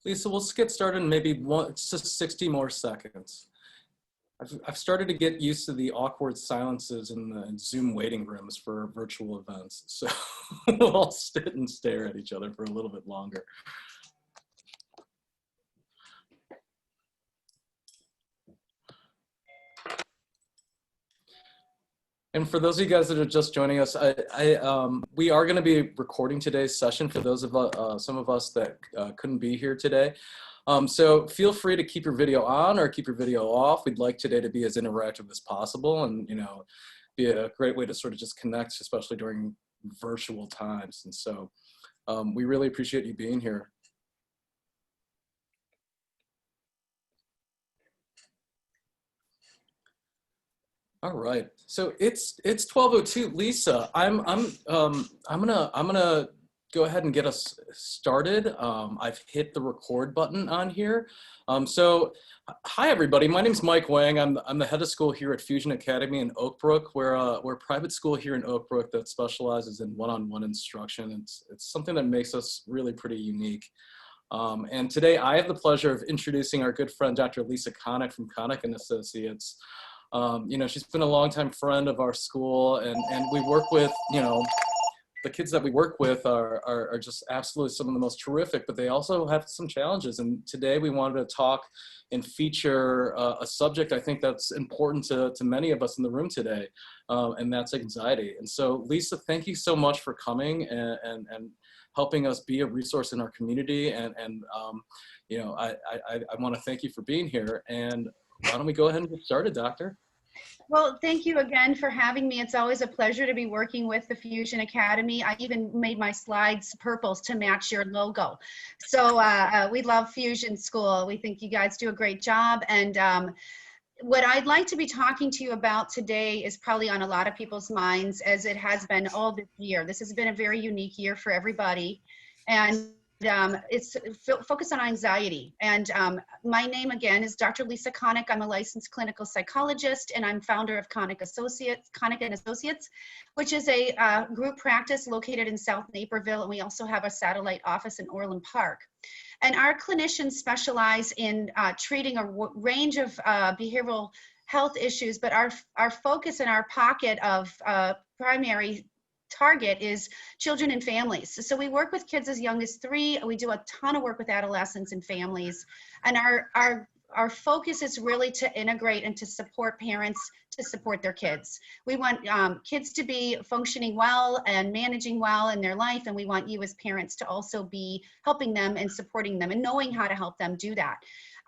Lisa, let's get started in maybe it's just 60 more seconds. I've started to get used to the awkward silences in the Zoom waiting rooms for virtual events. So we'll all sit and stare at each other for a little bit longer. And for those of you guys that are just joining us, we are going to be recording today's session for those of some of us that couldn't be here today. So feel free to keep your video on or keep your video off. We'd like today to be as interactive as possible, and be a great way to sort of just connect, especially during virtual times. And so we really appreciate you being here. All right, so it's 12:02. Lisa, I'm gonna go ahead and get us started. I've hit the record button on here. So hi everybody, my name's Mike Wang. I'm the head of school here at Fusion Academy in Oak Brook. We're a private school here in Oak Brook that specializes in one-on-one instruction. It's something that makes us really pretty unique. And today I have the pleasure of introducing our good friend, Dr. Lisa Konick from Konick and Associates. She's been a longtime friend of our school, and we work with, the kids that we work with are just absolutely some of the most terrific, but they also have some challenges. And today we wanted to talk and feature a subject I think that's important to many of us in the room today, and that's anxiety. And so Lisa, thank you so much for coming and helping us be a resource in our community. And I want to thank you for being here. And why don't we go ahead and get started, Doctor? Well, thank you again for having me. It's always a pleasure to be working with the Fusion Academy. I even made my slides purples to match your logo. So we love Fusion School. We think you guys do a great job. And what I'd like to be talking to you about today is probably on a lot of people's minds, as it has been all this year. This has been a very unique year for everybody. And it's focused on anxiety. And my name again is Dr. Lisa Konick. I'm a licensed clinical psychologist, and I'm founder of Konick and Associates, which is a group practice located in South Naperville, and we also have a satellite office in Orland Park. And our clinicians specialize in treating a range of behavioral health issues, but our focus and our pocket of primary target is children and families. So we work with kids as young as 3. We do a ton of work with adolescents and families. And our focus is really to integrate and to support parents to support their kids. We want kids to be functioning well and managing well in their life. And we want you as parents to also be helping them and supporting them and knowing how to help them do that.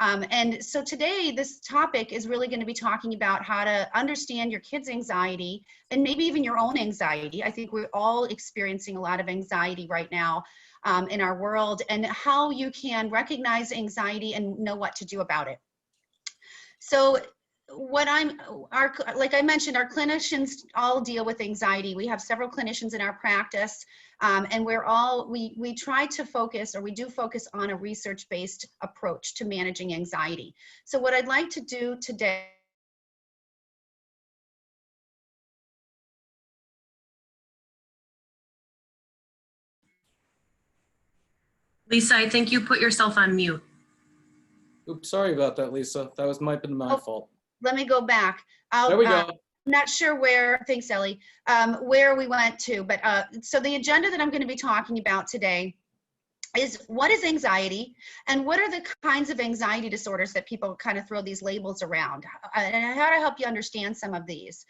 And so today, this topic is really going to be talking about how to understand your kids' anxiety and maybe even your own anxiety. I think we're all experiencing a lot of anxiety right now in our world, and how you can recognize anxiety and know what to do about it. So like I mentioned, our clinicians all deal with anxiety. We have several clinicians in our practice, and we try to focus, or we do focus on a research-based approach to managing anxiety. So what I'd like to do today Lisa, I think you put yourself on mute. Oops, sorry about that, Lisa. That might have been my fault. Let me go back. There we go. I'm not sure where, thanks Ellie, where we went to, but so the agenda that I'm going to be talking about today is what is anxiety and what are the kinds of anxiety disorders that people kind of throw these labels around, and how to help you understand some of these.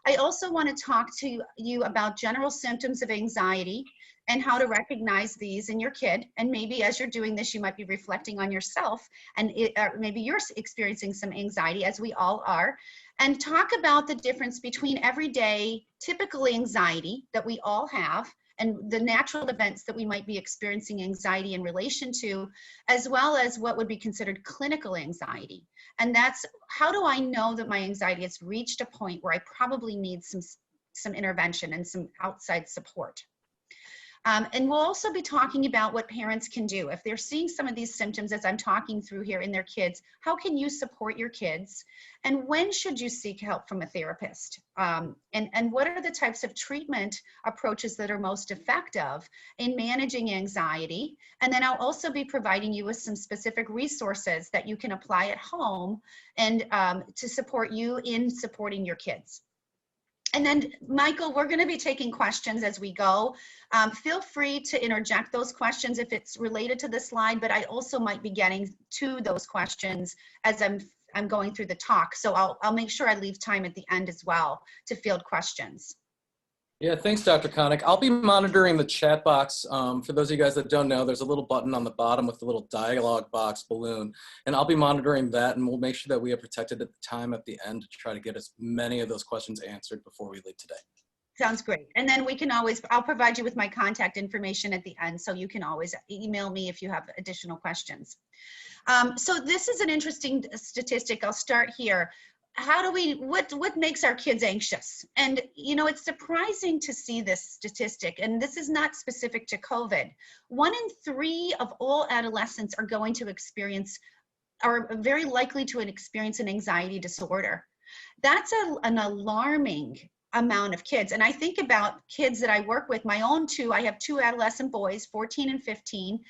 I also want to talk to you about general symptoms of anxiety and how to recognize these in your kid. And maybe as you're doing this, you might be reflecting on yourself, and maybe you're experiencing some anxiety, as we all are, and talk about the difference between everyday typical anxiety that we all have and the natural events that we might be experiencing anxiety in relation to, as well as what would be considered clinical anxiety. And that's, how do I know that my anxiety has reached a point where I probably need some intervention and some outside support? And we'll also be talking about what parents can do. If they're seeing some of these symptoms as I'm talking through here in their kids, how can you support your kids? And when should you seek help from a therapist? And what are the types of treatment approaches that are most effective in managing anxiety? And then I'll also be providing you with some specific resources that you can apply at home and to support you in supporting your kids. And then, Michael, we're going to be taking questions as we go. Feel free to interject those questions if it's related to the slide, but I also might be getting to those questions as I'm going through the talk. So I'll make sure I leave time at the end as well to field questions. Yeah, thanks, Dr. Konick. I'll be monitoring the chat box. For those of you guys that don't know, there's a little button on the bottom with the little dialogue box balloon, and I'll be monitoring that, and we'll make sure that we are protected at the time at the end to try to get as many of those questions answered before we leave today. Sounds great. And then we can always, I'll provide you with my contact information at the end, so you can always email me if you have additional questions. So this is an interesting statistic. I'll start here. How do we, what makes our kids anxious? And, you know, it's surprising to see this statistic, and this is not specific to COVID. 1 in 3 of all adolescents are going to experience, are very likely to experience an anxiety disorder. That's an alarming amount of kids. And I think about kids that I work with, my own two, I have 2 adolescent boys, 14 and 15,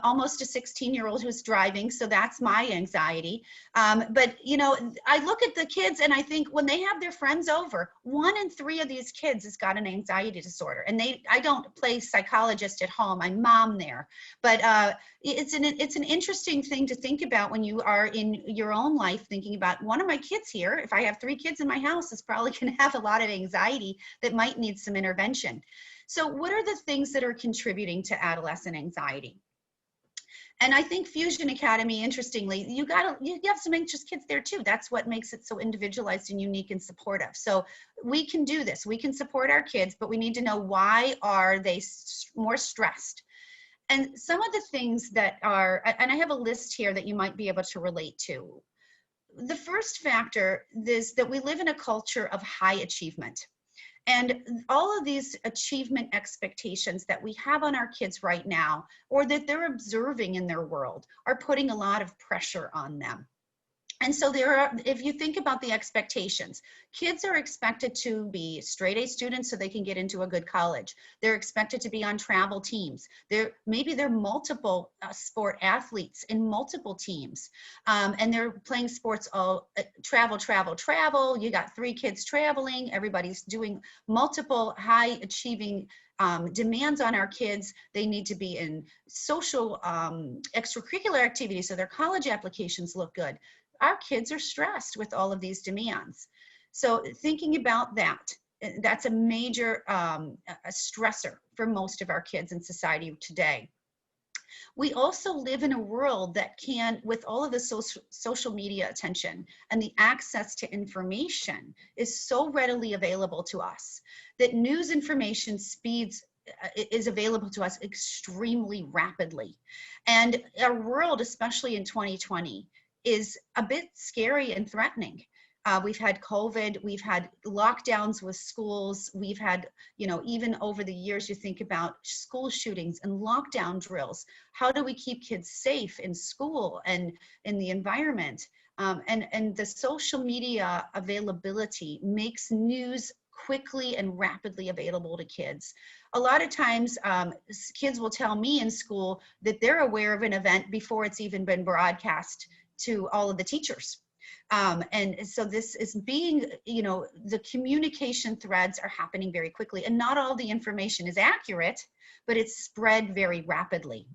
almost a 16-year-old who's driving, so that's my anxiety. But you know, I look at the kids and I think when they have their friends over, 1 in 3 of these kids has got an anxiety disorder. And I don't play psychologist at home, I'm mom there. But it's an interesting thing to think about when you are in your own life thinking about, one of my kids here, if I have 3 kids in my house, is probably gonna have a lot of anxiety that might need some intervention. So what are the things that are contributing to adolescent anxiety? And I think Fusion Academy, interestingly, you have some anxious kids there too. That's what makes it so individualized and unique and supportive. So we can do this. We can support our kids, but we need to know, why are they more stressed? And some of the things that are, and I have a list here that you might be able to relate to. The first factor is that we live in a culture of high achievement. And all of these achievement expectations that we have on our kids right now, or that they're observing in their world, are putting a lot of pressure on them. And so there are, if you think about the expectations, kids are expected to be straight A students so they can get into a good college. They're expected to be on travel teams. Maybe they're multiple sport athletes in multiple teams. And they're playing sports all travel. You got 3 kids traveling. Everybody's doing multiple high achieving demands on our kids. They need to be in social extracurricular activities so their college applications look good. Our kids are stressed with all of these demands. So thinking about that, that's a major a stressor for most of our kids in society today. We also live in a world that can, with all of the social media attention and the access to information is so readily available to us, that news information is available to us extremely rapidly. And our world, especially in 2020, is a bit scary and threatening. We've had COVID, we've had lockdowns with schools, we've had, you know, even over the years, you think about school shootings and lockdown drills. How do we keep kids safe in school and in the environment? And the social media availability makes news quickly and rapidly available to kids. A lot of times, kids will tell me in school that they're aware of an event before it's even been broadcast to all of the teachers. And so this is being, you know, the communication threads are happening very quickly, and not all the information is accurate, but it's spread very rapidly.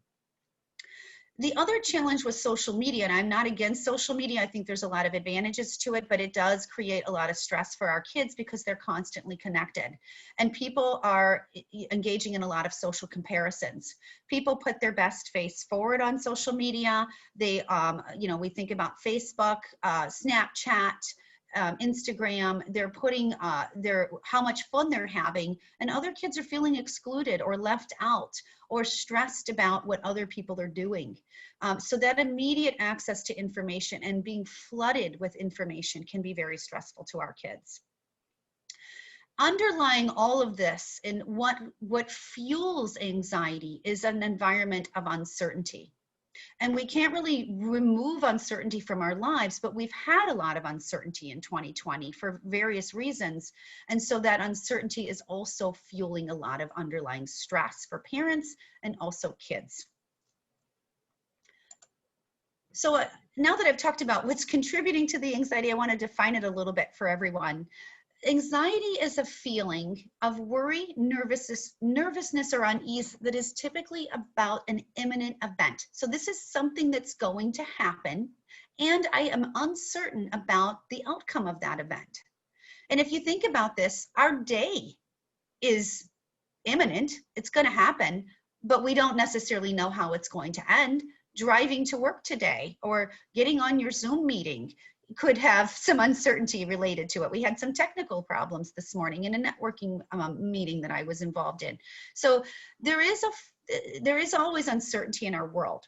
The other challenge with social media, and I'm not against social media, I think there's a lot of advantages to it, but it does create a lot of stress for our kids because they're constantly connected. And people are engaging in a lot of social comparisons. People put their best face forward on social media. They, you know, we think about Facebook, Snapchat, Instagram, they're putting how much fun they're having, and other kids are feeling excluded or left out or stressed about what other people are doing. So that immediate access to information and being flooded with information can be very stressful to our kids. underlying all of this and what fuels anxiety is an environment of uncertainty. And we can't really remove uncertainty from our lives, but we've had a lot of uncertainty in 2020 for various reasons. And so that uncertainty is also fueling a lot of underlying stress for parents and also kids. So now that I've talked about what's contributing to the anxiety, I want to define it a little bit for everyone. Anxiety is a feeling of worry, nervousness or unease that is typically about an imminent event. So this is something that's going to happen, and I am uncertain about the outcome of that event. And if you think about this, our day is imminent, it's going to happen, but we don't necessarily know how it's going to end. Driving to work today or getting on your Zoom meeting could have some uncertainty related to it. We had some technical problems this morning in a networking meeting that I was involved in. So there is always uncertainty in our world.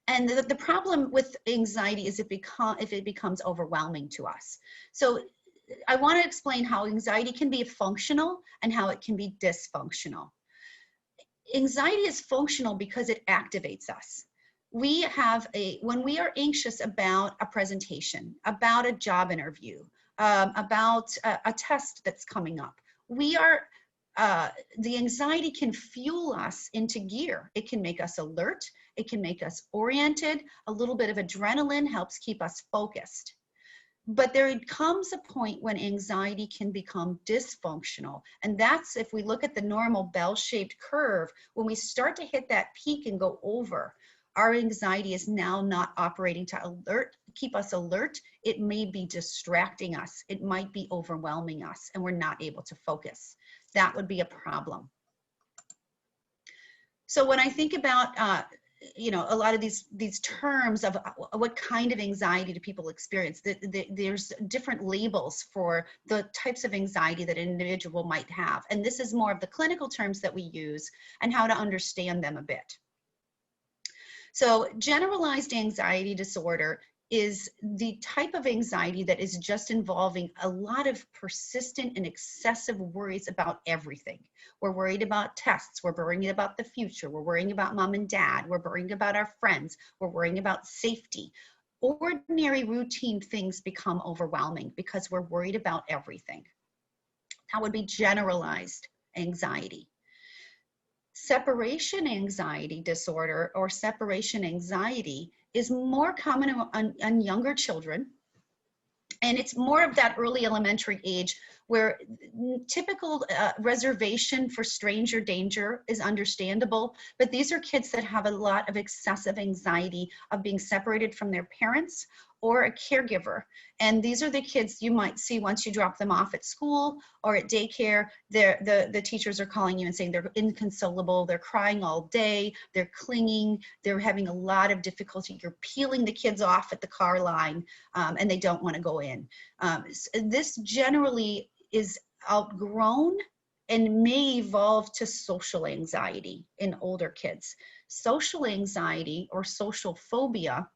And the problem with anxiety is if it becomes overwhelming to us. So I want to explain how anxiety can be functional and how it can be dysfunctional. Anxiety is functional because it activates us. When we are anxious about a presentation, about a job interview, about a test that's coming up, the anxiety can fuel us into gear. It can make us alert. It can make us oriented. A little bit of adrenaline helps keep us focused. But there comes a point when anxiety can become dysfunctional. And that's, if we look at the normal bell-shaped curve, when we start to hit that peak and go over, our anxiety is now not operating to keep us alert. It may be distracting us. It might be overwhelming us, and we're not able to focus. That would be a problem. So when I think about, a lot of these terms of what kind of anxiety do people experience, there's different labels for the types of anxiety that an individual might have. And this is more of the clinical terms that we use and how to understand them a bit. So generalized anxiety disorder is the type of anxiety that is just involving a lot of persistent and excessive worries about everything. We're worried about tests, we're worrying about the future, we're worrying about mom and dad, we're worrying about our friends, we're worrying about safety. Ordinary routine things become overwhelming because we're worried about everything. That would be generalized anxiety. Separation anxiety disorder or separation anxiety is more common on younger children. And it's more of that early elementary age where typical reservation for stranger danger is understandable. But these are kids that have a lot of excessive anxiety of being separated from their parents or a caregiver. And these are the kids you might see once you drop them off at school or at daycare. The teachers are calling you and saying they're inconsolable, they're crying all day, they're clinging, they're having a lot of difficulty. You're peeling the kids off at the car line and they don't want to go in. This generally is outgrown and may evolve to social anxiety in older kids. Social anxiety or social phobia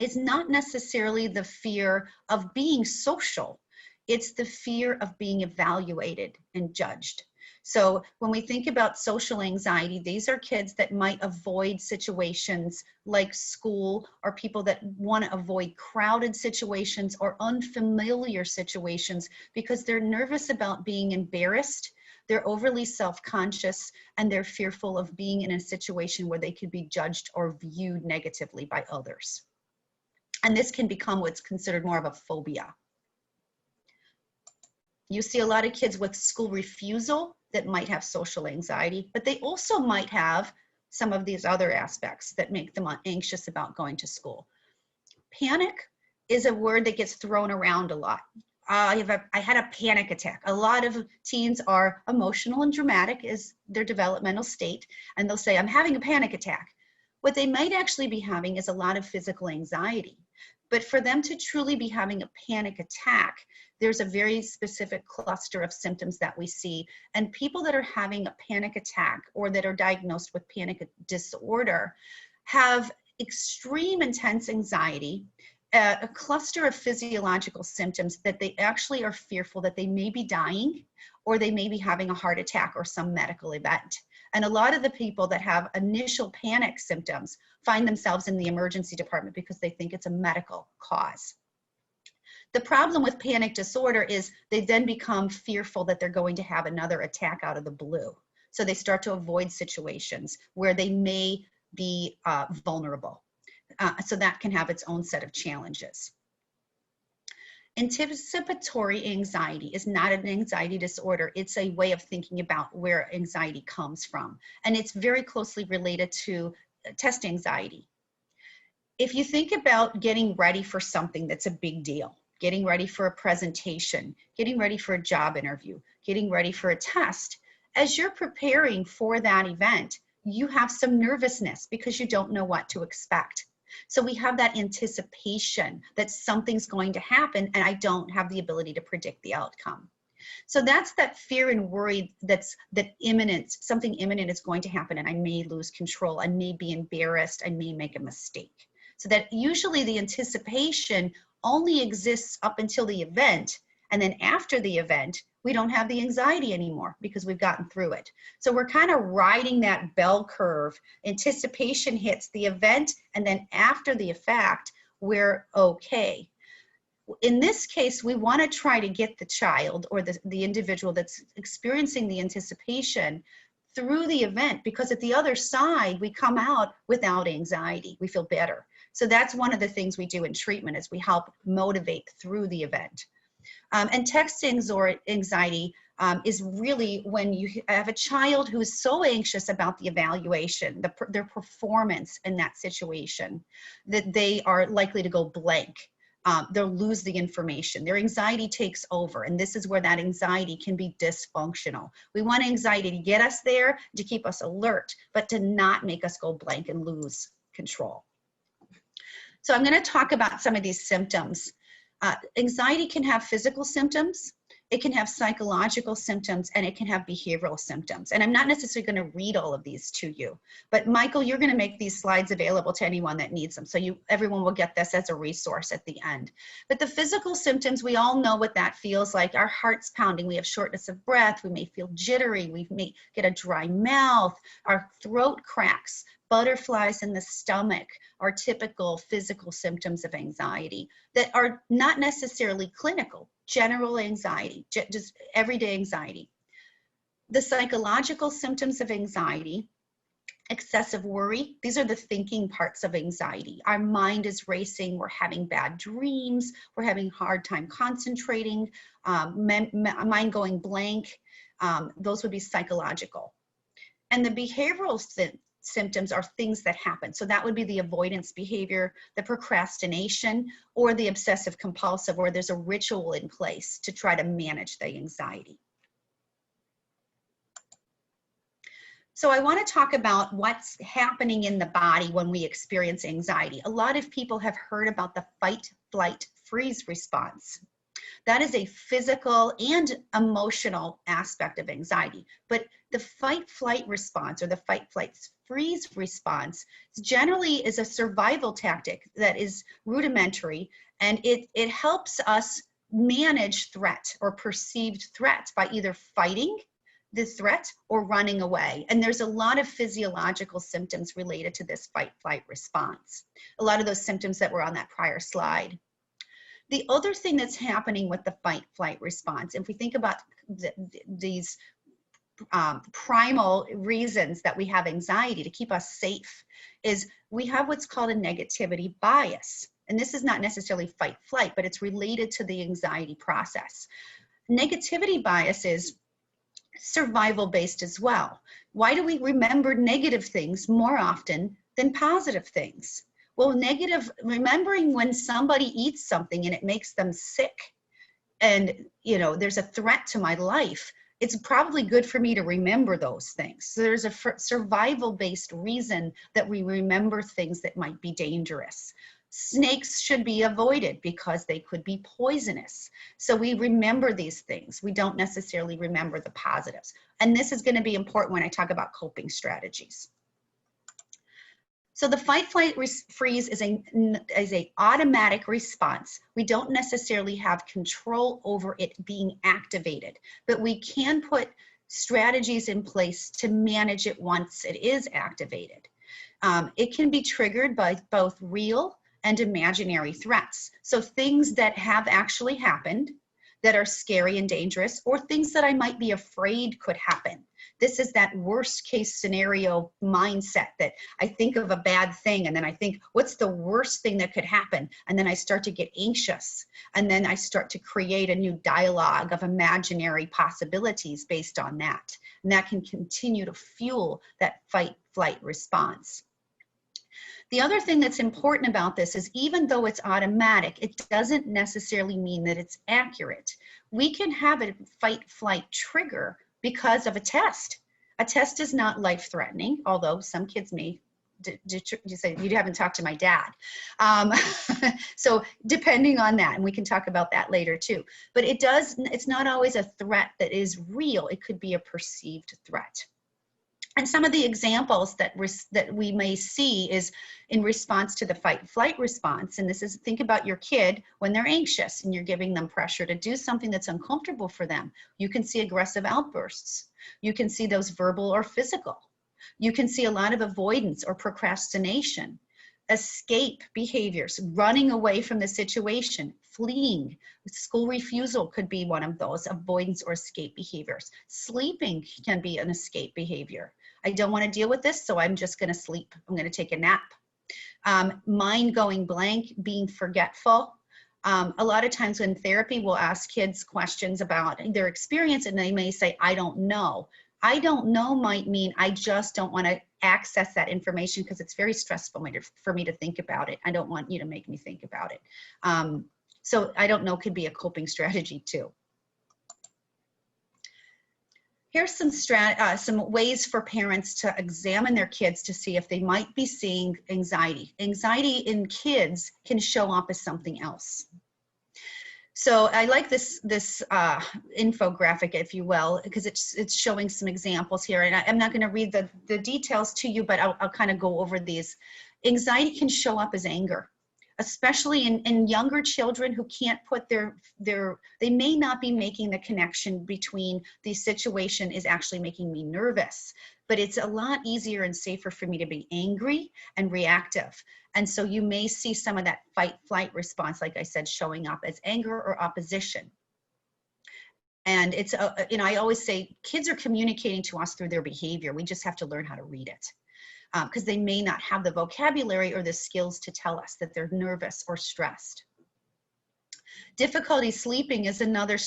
is not necessarily the fear of being social. It's the fear of being evaluated and judged. So when we think about social anxiety, these are kids that might avoid situations like school or people that want to avoid crowded situations or unfamiliar situations because they're nervous about being embarrassed. They're overly self-conscious and they're fearful of being in a situation where they could be judged or viewed negatively by others. And this can become what's considered more of a phobia. You see a lot of kids with school refusal that might have social anxiety, but they also might have some of these other aspects that make them anxious about going to school. Panic is a word that gets thrown around a lot. I had a panic attack. A lot of teens are emotional and dramatic as their developmental state, and they'll say, I'm having a panic attack. What they might actually be having is a lot of physical anxiety. But for them to truly be having a panic attack, there's a very specific cluster of symptoms that we see. And people that are having a panic attack or that are diagnosed with panic disorder have extreme intense anxiety. a cluster of physiological symptoms that they actually are fearful that they may be dying or they may be having a heart attack or some medical event. And a lot of the people that have initial panic symptoms find themselves in the emergency department because they think it's a medical cause. The problem with panic disorder is they then become fearful that they're going to have another attack out of the blue. So they start to avoid situations where they may be vulnerable. So that can have its own set of challenges. Anticipatory anxiety is not an anxiety disorder. It's a way of thinking about where anxiety comes from. And it's very closely related to test anxiety. If you think about getting ready for something that's a big deal, getting ready for a presentation, getting ready for a job interview, getting ready for a test, as you're preparing for that event, you have some nervousness because you don't know what to expect. So we have that anticipation that something's going to happen and I don't have the ability to predict the outcome. So that's that fear and worry that something imminent is going to happen and I may lose control, I may be embarrassed, I may make a mistake. So that usually the anticipation only exists up until the event, and then after the event, we don't have the anxiety anymore because we've gotten through it. So we're kind of riding that bell curve. Anticipation hits the event, and then after the fact, we're okay. In this case, we want to try to get the child or the individual that's experiencing the anticipation through the event, because at the other side, we come out without anxiety. We feel better. So that's one of the things we do in treatment is we help motivate through the event. And text anxiety is really when you have a child who is so anxious about the evaluation, their performance in that situation, that they are likely to go blank. They'll lose the information. Their anxiety takes over, and this is where that anxiety can be dysfunctional. We want anxiety to get us there, to keep us alert, but to not make us go blank and lose control. So I'm going to talk about some of these symptoms. Anxiety can have physical symptoms, it can have psychological symptoms, and it can have behavioral symptoms. And I'm not necessarily going to read all of these to you, but Michael, you're going to make these slides available to anyone that needs them. So everyone will get this as a resource at the end. But the physical symptoms, we all know what that feels like. Our heart's pounding, we have shortness of breath, we may feel jittery, we may get a dry mouth, our throat cracks, butterflies in the stomach are typical physical symptoms of anxiety that are not necessarily clinical, general anxiety, just everyday anxiety. The psychological symptoms of anxiety, excessive worry, these are the thinking parts of anxiety. Our mind is racing, we're having bad dreams, we're having a hard time concentrating, mind going blank. Those would be psychological. And the behavioral symptoms are things that happen. So that would be the avoidance behavior, the procrastination, or the obsessive compulsive, where there's a ritual in place to try to manage the anxiety. So I want to talk about what's happening in the body when we experience anxiety. A lot of people have heard about the fight, flight, freeze response. That is a physical and emotional aspect of anxiety. But the fight, flight response, or the fight, flight, freeze response generally is a survival tactic that is rudimentary, and it helps us manage threat or perceived threat by either fighting the threat or running away. And there's a lot of physiological symptoms related to this fight, flight response. A lot of those symptoms that were on that prior slide. The other thing that's happening with the fight, flight response, if we think about these primal reasons that we have anxiety to keep us safe, is we have what's called a negativity bias. And this is not necessarily fight, flight, but it's related to the anxiety process. Negativity bias is survival-based as well. Why do we remember negative things more often than positive things? Well, remembering when somebody eats something and it makes them sick and, there's a threat to my life, it's probably good for me to remember those things. So there's a survival-based reason that we remember things that might be dangerous. Snakes should be avoided because they could be poisonous. So we remember these things. We don't necessarily remember the positives. And this is going to be important when I talk about coping strategies. So the fight, flight, freeze is a automatic response. We don't necessarily have control over it being activated, but we can put strategies in place to manage it once it is activated. It can be triggered by both real and imaginary threats. So things that have actually happened that are scary and dangerous, or things that I might be afraid could happen. This is that worst case scenario mindset that I think of a bad thing and then I think, what's the worst thing that could happen? And then I start to get anxious. And then I start to create a new dialogue of imaginary possibilities based on that. And that can continue to fuel that fight, flight response. The other thing that's important about this is even though it's automatic, it doesn't necessarily mean that it's accurate. We can have a fight, flight trigger because of a test. A test is not life-threatening, although some kids may say, you haven't talked to my dad. So depending on that, and we can talk about that later too. But it's not always a threat that is real. It could be a perceived threat. And some of the examples that we may see is in response to the fight flight response. And this is, think about your kid when they're anxious and you're giving them pressure to do something that's uncomfortable for them. You can see aggressive outbursts. You can see those verbal or physical. You can see a lot of avoidance or procrastination, escape behaviors, running away from the situation, fleeing. School refusal could be one of those avoidance or escape behaviors. Sleeping can be an escape behavior. I don't want to deal with this, so I'm just going to sleep. I'm going to take a nap. Mind going blank, being forgetful. A lot of times in therapy, we'll ask kids questions about their experience and they may say, I don't know. I don't know might mean I just don't want to access that information because it's very stressful for me to think about it. I don't want you to make me think about it. So I don't know could be a coping strategy too. Here's some ways for parents to examine their kids to see if they might be seeing anxiety. Anxiety in kids can show up as something else. So I like this infographic, if you will, because it's showing some examples here. And I'm not going to read the details to you, but I'll kind of go over these. Anxiety can show up as anger, especially in younger children who can't put they may not be making the connection between the situation is actually making me nervous, but it's a lot easier and safer for me to be angry and reactive. And so you may see some of that fight flight response, like I said, showing up as anger or opposition. And it's, I always say kids are communicating to us through their behavior. We just have to learn how to read it. Because they may not have the vocabulary or the skills to tell us that they're nervous or stressed. Difficulty sleeping is another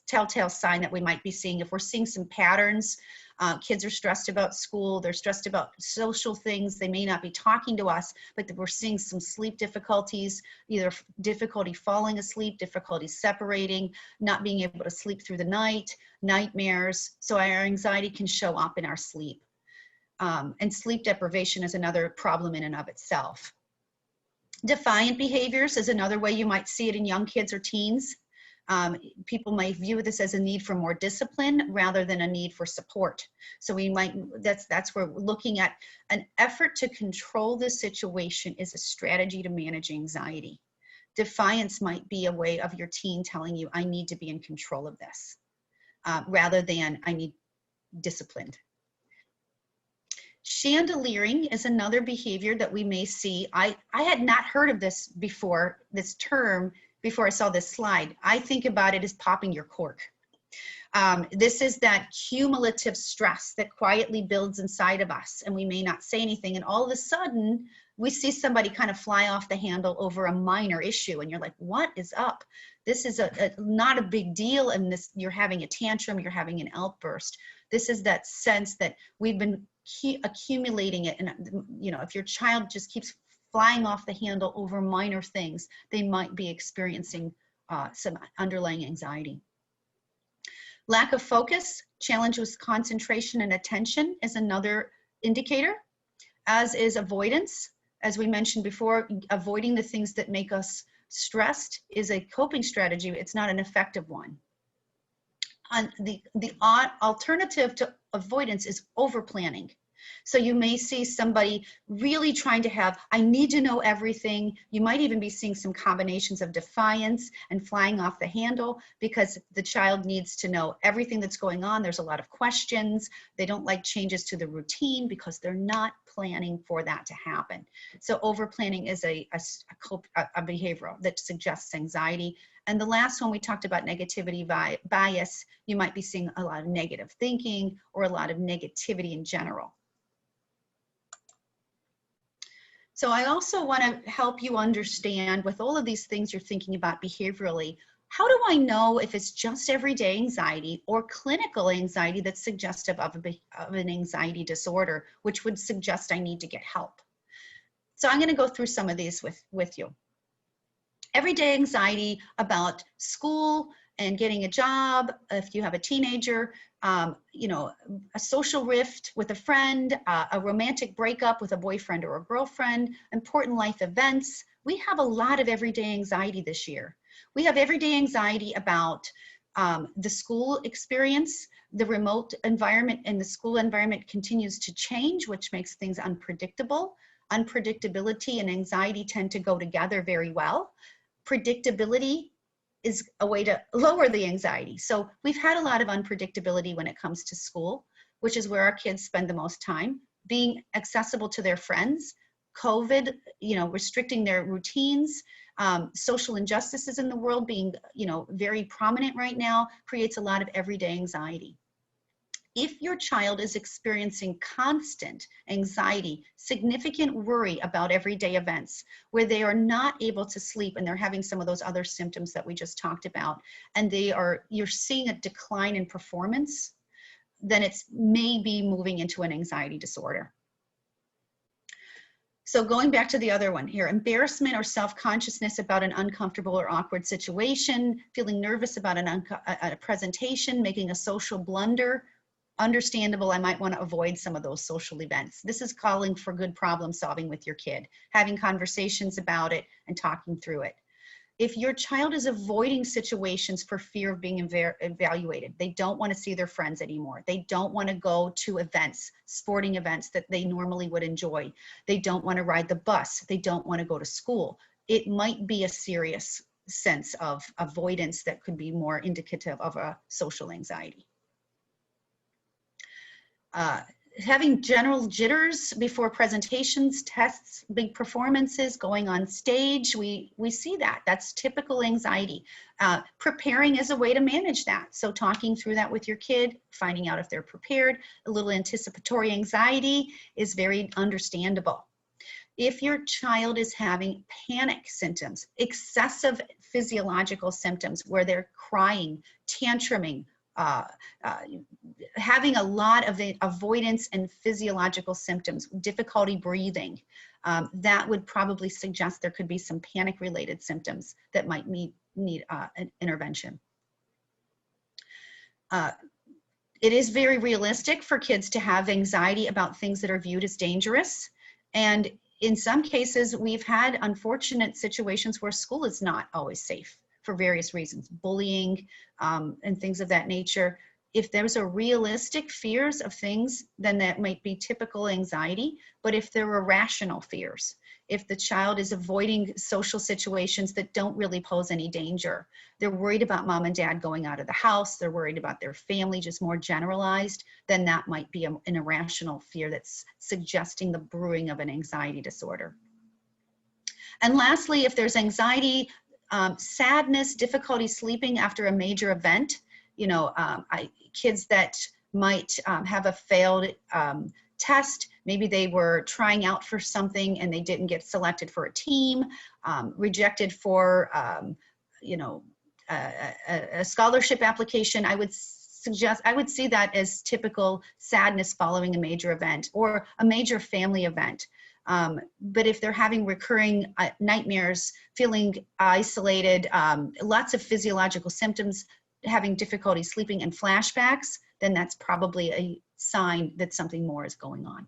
telltale sign that we might be seeing. If we're seeing some patterns, kids are stressed about school, they're stressed about social things, they may not be talking to us, but we're seeing some sleep difficulties, either difficulty falling asleep, difficulty separating, not being able to sleep through the night, nightmares. So our anxiety can show up in our sleep. And sleep deprivation is another problem in and of itself. Defiant behaviors is another way you might see it in young kids or teens. People might view this as a need for more discipline rather than a need for support. So we might, that's where we're looking at an effort to control the situation is a strategy to manage anxiety. Defiance might be a way of your teen telling you, I need to be in control of this, rather than I need disciplined. Chandeliering is another behavior that we may see. I had not heard of this before, this term, before I saw this slide. I think about it as popping your cork. This is that cumulative stress that quietly builds inside of us, and we may not say anything, and all of a sudden, we see somebody kind of fly off the handle over a minor issue, and you're like, what is up? This is not a big deal, and you're having a tantrum, you're having an outburst. This is that sense that we've been accumulating it, and if your child just keeps flying off the handle over minor things, they might be experiencing some underlying anxiety. Lack of focus, challenge with concentration and attention is another indicator, as is avoidance. As we mentioned before, avoiding the things that make us stressed is a coping strategy. It's not an effective one. And the alternative to avoidance is over-planning. So you may see somebody really trying to have, I need to know everything. You might even be seeing some combinations of defiance and flying off the handle because the child needs to know everything that's going on. There's a lot of questions. They don't like changes to the routine because they're not planning for that to happen. So over planning is a behavior that suggests anxiety. And the last one, we talked about negativity bias. You might be seeing a lot of negative thinking or a lot of negativity in general. So I also want to help you understand, with all of these things you're thinking about behaviorally, how do I know if it's just everyday anxiety or clinical anxiety that's suggestive of an anxiety disorder, which would suggest I need to get help? So I'm going to go through some of these with you. Everyday anxiety about school and getting a job, if you have a teenager, you know, a social rift with a friend, a romantic breakup with a boyfriend or a girlfriend, important life events. We have a lot of everyday anxiety this year. We have everyday anxiety about the school experience. The remote environment and the school environment continues to change, which makes things unpredictable. Unpredictability and anxiety tend to go together very well. Predictability is a way to lower the anxiety. So we've had a lot of unpredictability when it comes to school, which is where our kids spend the most time. Being accessible to their friends, COVID, you know, restricting their routines, social injustices in the world being, you know, very prominent right now, creates a lot of everyday anxiety. If your child is experiencing constant anxiety, significant worry about everyday events, where they are not able to sleep and they're having some of those other symptoms that we just talked about, and you're seeing a decline in performance, then it's maybe moving into an anxiety disorder. So going back to the other one here, embarrassment or self-consciousness about an uncomfortable or awkward situation, feeling nervous about a presentation, making a social blunder. Understandable, I might want to avoid some of those social events. This is calling for good problem solving with your kid, having conversations about it and talking through it. If your child is avoiding situations for fear of being evaluated, they don't want to see their friends anymore. They don't want to go to events, sporting events that they normally would enjoy. They don't want to ride the bus. They don't want to go to school. It might be a serious sense of avoidance that could be more indicative of a social anxiety. Having general jitters before presentations, tests, big performances, going on stage, we see that. That's typical anxiety. Preparing is a way to manage that. So talking through that with your kid, finding out if they're prepared. A little anticipatory anxiety is very understandable. If your child is having panic symptoms, excessive physiological symptoms where they're crying, tantruming, having a lot of the avoidance and physiological symptoms, difficulty breathing, that would probably suggest there could be some panic-related symptoms that might need an intervention. It is very realistic for kids to have anxiety about things that are viewed as dangerous. And in some cases, we've had unfortunate situations where school is not always safe for various reasons, bullying and things of that nature. If there's a realistic fears of things, then that might be typical anxiety. But if there are rational fears, if the child is avoiding social situations that don't really pose any danger, they're worried about mom and dad going out of the house, they're worried about their family, just more generalized, then that might be an irrational fear that's suggesting the brewing of an anxiety disorder. And lastly, if there's anxiety, sadness, difficulty sleeping after a major event, you know, kids that might have a failed test, maybe they were trying out for something and they didn't get selected for a team, rejected for, you know, a scholarship application, I would see that as typical sadness following a major event or a major family event. But if they're having recurring nightmares, feeling isolated, lots of physiological symptoms, having difficulty sleeping and flashbacks, then that's probably a sign that something more is going on.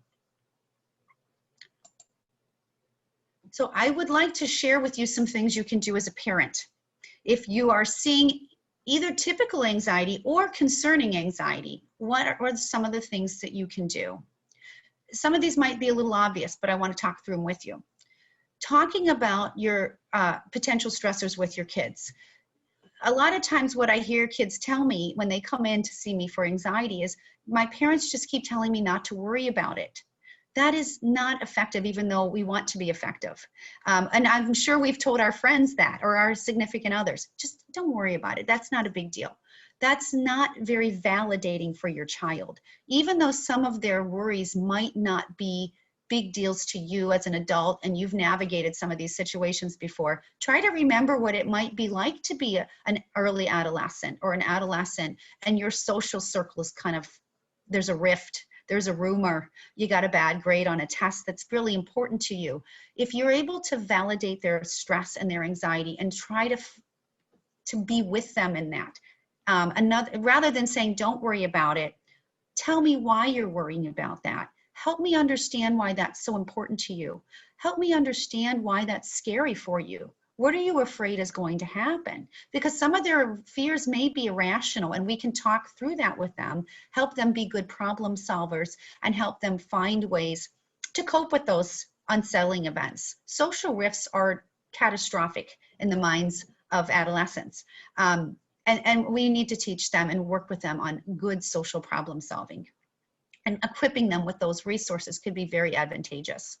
So I would like to share with you some things you can do as a parent. If you are seeing either typical anxiety or concerning anxiety, what are some of the things that you can do? some of these might be a little obvious, but I want to talk through them with you. Talking about your potential stressors with your kids. A lot of times what I hear kids tell me when they come in to see me for anxiety is, my parents just keep telling me not to worry about it. That is not effective, even though we want to be effective. And I'm sure we've told our friends that, or our significant others, just don't worry about it. That's not a big deal. That's not very validating for your child. Even though some of their worries might not be big deals to you as an adult and you've navigated some of these situations before, try to remember what it might be like to be an early adolescent or an adolescent, and your social circle is kind of, there's a rift, there's a rumor, you got a bad grade on a test that's really important to you. If you're able to validate their stress and their anxiety and try to be with them in that, rather than saying, don't worry about it, tell me why you're worrying about that. Help me understand why that's so important to you. Help me understand why that's scary for you. What are you afraid is going to happen? Because some of their fears may be irrational, and we can talk through that with them, help them be good problem solvers, and help them find ways to cope with those unsettling events. Social rifts are catastrophic in the minds of adolescents. And we need to teach them and work with them on good social problem solving. And equipping them with those resources could be very advantageous.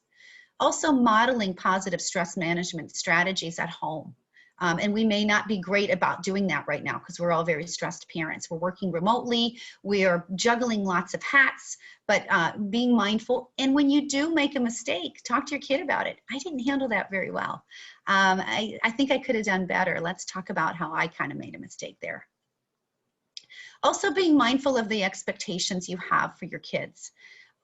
Also, modeling positive stress management strategies at home. And we may not be great about doing that right now because we're all very stressed parents. We're working remotely, we are juggling lots of hats, but being mindful. And when you do make a mistake, talk to your kid about it. I didn't handle that very well. I think I could have done better. Let's talk about how I kind of made a mistake there. Also, being mindful of the expectations you have for your kids.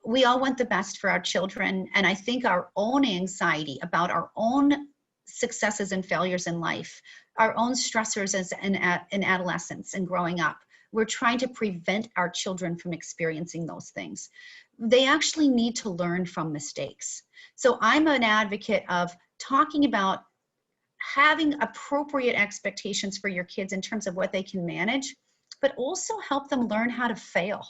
We all want the best for our children, and I think our own anxiety about our own successes and failures in life, our own stressors as in adolescence and growing up, we're trying to prevent our children from experiencing those things. They actually need to learn from mistakes. So I'm an advocate of talking about having appropriate expectations for your kids in terms of what they can manage, but also help them learn how to fail.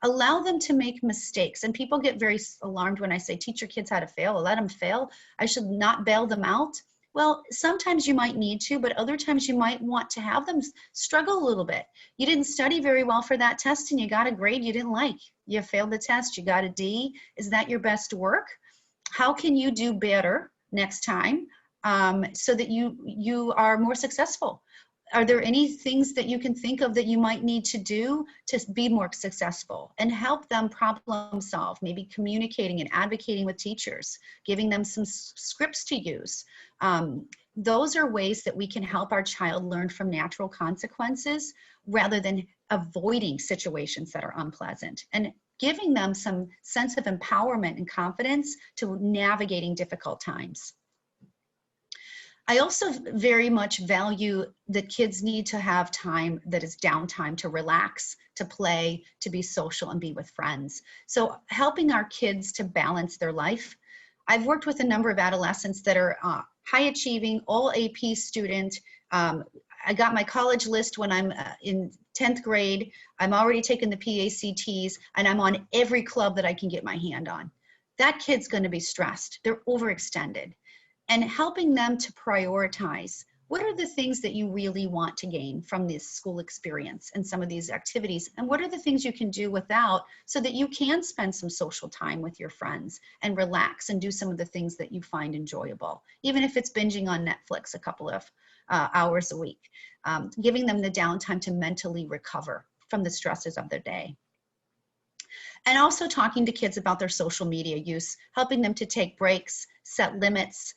Allow them to make mistakes. And people get very alarmed when I say, teach your kids how to fail, or let them fail. I should not bail them out. Well, sometimes you might need to, but other times you might want to have them struggle a little bit. You didn't study very well for that test and you got a grade you didn't like. You failed the test, you got a D. Is that your best work? How can you do better next time so that you are more successful? Are there any things that you can think of that you might need to do to be more successful, and help them problem solve, maybe communicating and advocating with teachers, giving them some scripts to use. Those are ways that we can help our child learn from natural consequences rather than avoiding situations that are unpleasant, and giving them some sense of empowerment and confidence to navigating difficult times. I also very much value that kids need to have time that is downtime to relax, to play, to be social, and be with friends. So helping our kids to balance their life. I've worked with a number of adolescents that are high achieving, all AP student. I got my college list when I'm in 10th grade. I'm already taking the PACTs, and I'm on every club that I can get my hand on. That kid's gonna be stressed. They're overextended. And helping them to prioritize, what are the things that you really want to gain from this school experience and some of these activities, and what are the things you can do without, so that you can spend some social time with your friends and relax and do some of the things that you find enjoyable, even if it's binging on Netflix a couple of hours a week, giving them the downtime to mentally recover from the stresses of their day. And also talking to kids about their social media use, helping them to take breaks, set limits,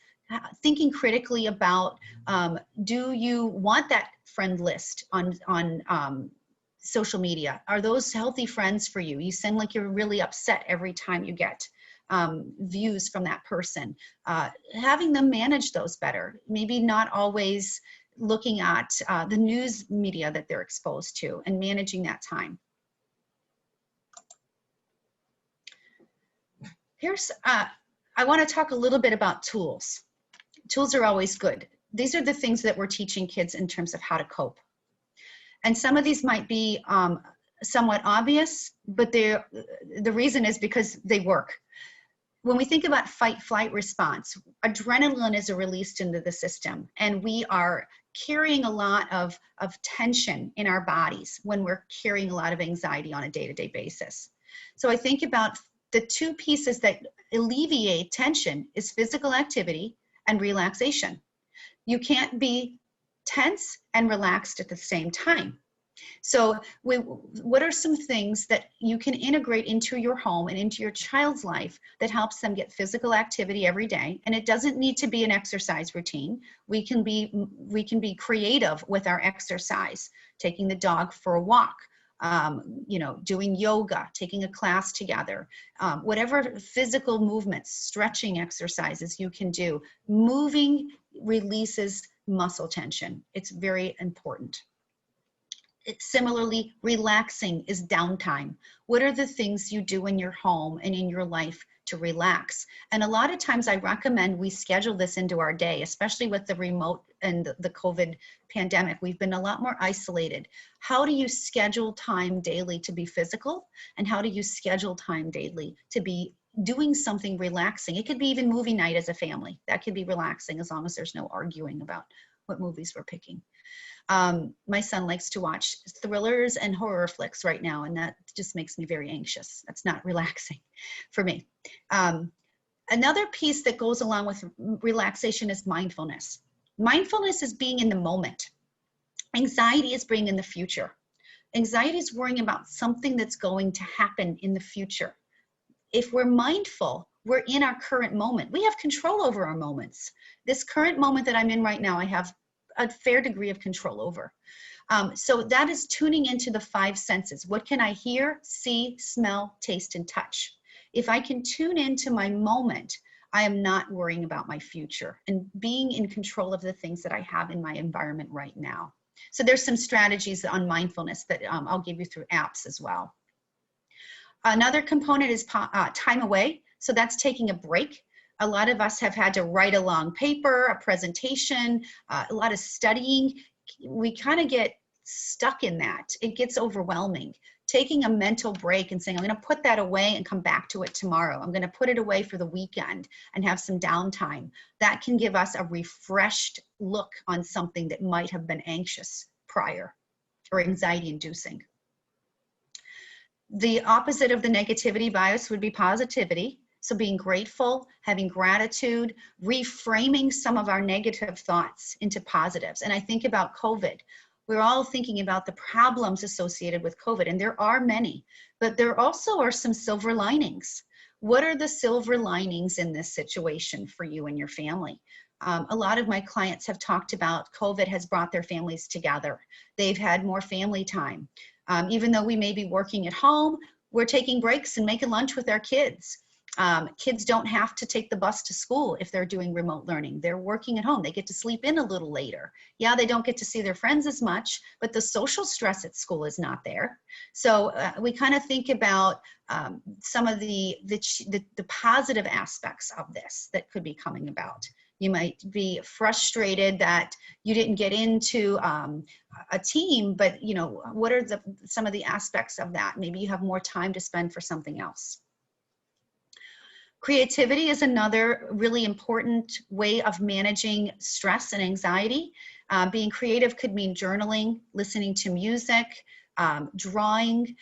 thinking critically about, do you want that friend list on social media? Are those healthy friends for you? You seem like you're really upset every time you get views from that person. Having them manage those better, maybe not always looking at the news media that they're exposed to, and managing that time. Here's, I want to talk a little bit about tools. Tools are always good. These are the things that we're teaching kids in terms of how to cope. And some of these might be somewhat obvious, but the reason is because they work. when we think about fight-flight response, adrenaline is released into the system, and we are carrying a lot of tension in our bodies when we're carrying a lot of anxiety on a day-to-day basis. So I think about the two pieces that alleviate tension is physical activity and relaxation. You can't be tense and relaxed at the same time. So what are some things that you can integrate into your home and into your child's life that helps them get physical activity every day? And it doesn't need to be an exercise routine. We can be creative with our exercise, taking the dog for a walk, doing yoga, taking a class together, whatever physical movements, stretching exercises you can do. Moving releases muscle tension. It's very important. Similarly, relaxing is downtime. What are the things you do in your home and in your life to relax? And a lot of times I recommend we schedule this into our day, especially with the remote and the COVID pandemic. We've been a lot more isolated. How do you schedule time daily to be physical? And how do you schedule time daily to be doing something relaxing? It could be even movie night as a family. That could be relaxing as long as there's no arguing about what movies we're picking. My son likes to watch thrillers and horror flicks right now, and that just makes me very anxious. That's not relaxing for me. Another piece that goes along with relaxation is mindfulness. Mindfulness is being in the moment. Anxiety is being in the future. Anxiety is worrying about something that's going to happen in the future. If we're mindful, we're in our current moment. We have control over our moments. This current moment that I'm in right now, I have a fair degree of control over. So that is tuning into the five senses. What can I hear, see, smell, taste, and touch? If I can tune into my moment, I am not worrying about my future and being in control of the things that I have in my environment right now. So there's some strategies on mindfulness that I'll give you through apps as well. Another component is time away. So that's taking a break. A lot of us have had to write a long paper, a presentation, a lot of studying. We kind of get stuck in that. It gets overwhelming. Taking a mental break and saying, I'm going to put that away and come back to it tomorrow. I'm going to put it away for the weekend and have some downtime. That can give us a refreshed look on something that might have been anxious prior or anxiety inducing. The opposite of the negativity bias would be positivity. So being grateful, having gratitude, reframing some of our negative thoughts into positives. And I think about COVID. We're all thinking about the problems associated with COVID, and there are many, but there also are some silver linings. What are the silver linings in this situation for you and your family? A lot of my clients have talked about COVID has brought their families together. They've had more family time. Even though we may be working at home, we're taking breaks and making lunch with our kids. Kids don't have to take the bus to school if they're doing remote learning. They're working at home. They get to sleep in a little later. Yeah, they don't get to see their friends as much, but the social stress at school is not there. So we kind of think about some of the positive aspects of this that could be coming about. You might be frustrated that you didn't get into a team, but what are some of the aspects of that? Maybe you have more time to spend for something else. Creativity is another really important way of managing stress and anxiety. Being creative could mean journaling, listening to music, drawing,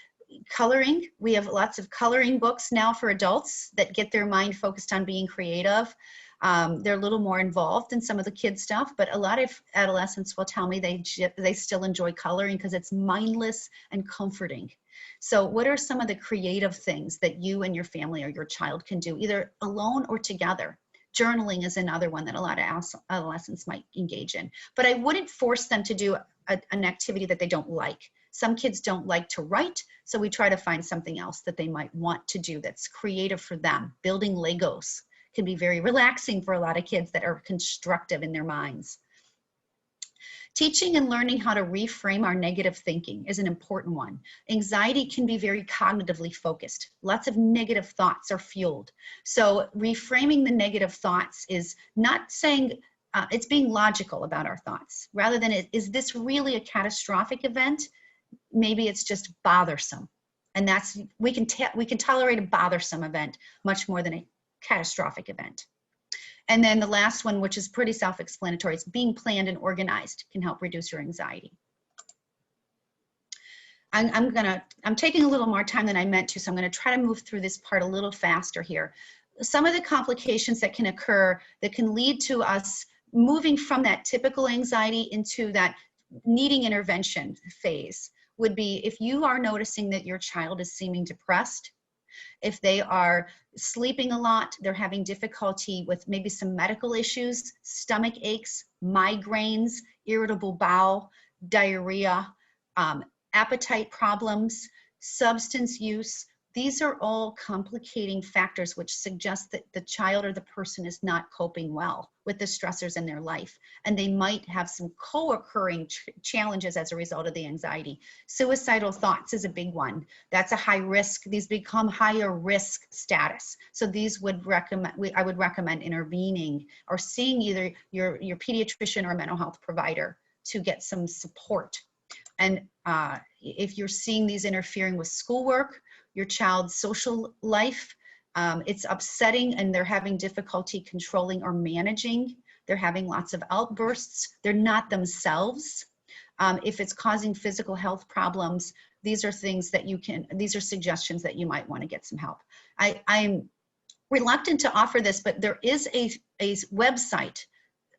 coloring. We have lots of coloring books now for adults that get their mind focused on being creative. They're a little more involved in some of the kids stuff, but a lot of adolescents will tell me they still enjoy coloring because it's mindless and comforting. So what are some of the creative things that you and your family or your child can do, either alone or together? Journaling is another one that a lot of adolescents might engage in, but I wouldn't force them to do an activity that they don't like. Some kids don't like to write, so we try to find something else that they might want to do that's creative for them. Building Legos can be very relaxing for a lot of kids that are constructive in their minds. Teaching and learning how to reframe our negative thinking is an important one. Anxiety can be very cognitively focused. Lots of negative thoughts are fueled. So reframing the negative thoughts is not saying, it's being logical about our thoughts. Rather than, is this really a catastrophic event? Maybe it's just bothersome. And we can tolerate a bothersome event much more than catastrophic event. And then the last one, which is pretty self-explanatory, is being planned and organized can help reduce your anxiety. I'm taking a little more time than I meant to, so I'm gonna try to move through this part a little faster here. Some of the complications that can occur that can lead to us moving from that typical anxiety into that needing intervention phase would be if you are noticing that your child is seeming depressed, if they are sleeping a lot, they're having difficulty with maybe some medical issues, stomach aches, migraines, irritable bowel, diarrhea, appetite problems, substance use. These are all complicating factors which suggest that the child or the person is not coping well with the stressors in their life. And they might have some co-occurring challenges as a result of the anxiety. Suicidal thoughts is a big one. That's a high risk. These become higher risk status. So these would recommend, I would recommend intervening or seeing either your pediatrician or a mental health provider to get some support. And if you're seeing these interfering with schoolwork, your child's social life, it's upsetting and they're having difficulty controlling or managing. They're having lots of outbursts. They're not themselves. If it's causing physical health problems, these are things that you can, these are suggestions that you might want to get some help. I'm reluctant to offer this, but there is a website,